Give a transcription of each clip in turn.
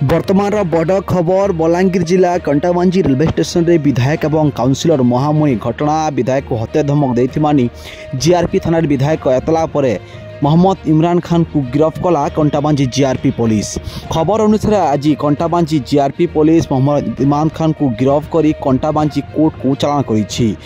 वर्तमान बड़ खबर बलांगीर जिला कंटाबांजी रेलवे स्टेशन रे विधायक एवं काउंसिलर महामुही घटना विधायक को हत्या धमक देथिमानी जीआरपी थाना विधायक एतला पर मोहम्मद इमरान खान को गिरफ्त कला कंटाबांजी जीआरपी पुलिस। खबर अनुसार आज कंटाबांजी जीआरपी पुलिस मोहम्मद इमरान खान को गिरफ्त कर कंटाबांजी कोर्ट को चालाण करिछि।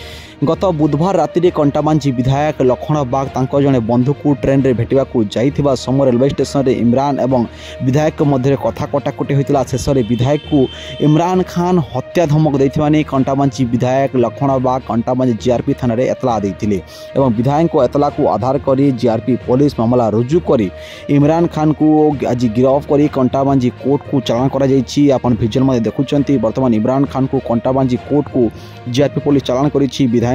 गत बुधवार राति रे कंटाबांजी विधायक लखन बाग तांको जने बंधु को ट्रेन रे भेटिबा को जाइथिबा समय रेलवे स्टेशन रे इमरान एवं विधायक मध्य कथा कटाकटी होइतिला। शेष रे विधायक को इमरान खान हत्या धमक देथिबानी कंटाबांजी विधायक लखन बाग कंटाबांजी जीआरपी थाना रे एतला देथिले एवं विधायक को एतला को आधार करी जीआरपी पुलिस मामला रुजु करी इमरान खान को आज गिरफ्त करी कंटाबांजी कोर्ट को चालाण करा जाइछि। आपण भिजुअल मध्ये देखुचंती वर्तमान इमरान खान को कंटाबांजी कोर्ट को जीआरपी पुलिस चालाण करिछि। विधायक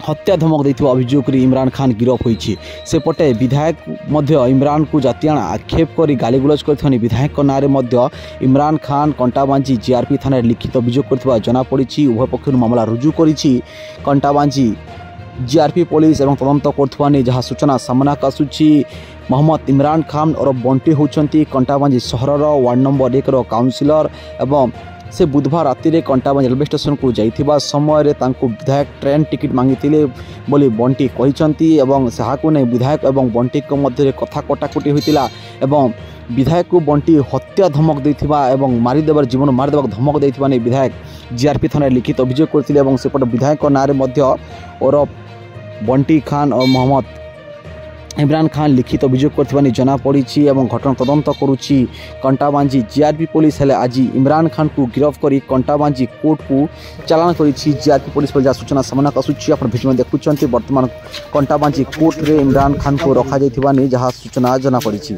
हत्या धमक देथिबा अभियोग इमरान खान गिरफ्त होइछि। सेपटे विधायक मध्य इमरान को जातियाना आक्षेप करी गालीगुलज करथनि विधायक नारे मध्य इमरान खान कंटाबांजी जीआरपी थाना लिखित अभियोग करथिबा जना पड़िछि। उभय पक्ष मामला रुजु करिछि कंटाबांजी जीआरपी पुलिस एवं तदंत करथुवा नै जहा सूचना सामना आसुछि। मोहम्मद इमरान खान और बंटी होउछंती कंटाबांजी सहरर वार्ड नंबर 1 रो काउंसिलर एवं से बुधवार राति रे कंटाबांजी रेलवे स्टेशन को जाइथिबा समय रे तांको विधायक ट्रेन टिकट मांगिथिले बोली बंटी कहिसंती एवं साहाको नै विधायक एवं बंटी को मध्य कथा कटाकटी होइतिला एवं विधायक को बंटी हत्या धमक देथिबा एवं मारी देबार जीवन मारी देबाक धमक देथिबा नै विधायक जीआरपी थाना लिखित अभियोग करथिले एवं सेपट विधायक नारे मध्य और बंटी खान और मोहम्मद इमरान खान लिखित अभियोग करथिबानी जना पड़िछि एवं घटना तदंत करुछि कंटाबांजी जीआरपी पुलिस। हेले आज इमरान खान को गिरफ्त करी कंटाबांजी कोर्ट को चालाण करिछि जीआरपी पुलिस पर। जहाँ सूचना सामना आसुछि आपण भिडियो में देखुछंती वर्तमान कंटाबांजी कोर्ट रे इमरान खान को रखा जाइथिबानी जहाँ सूचना जना पड़िछि।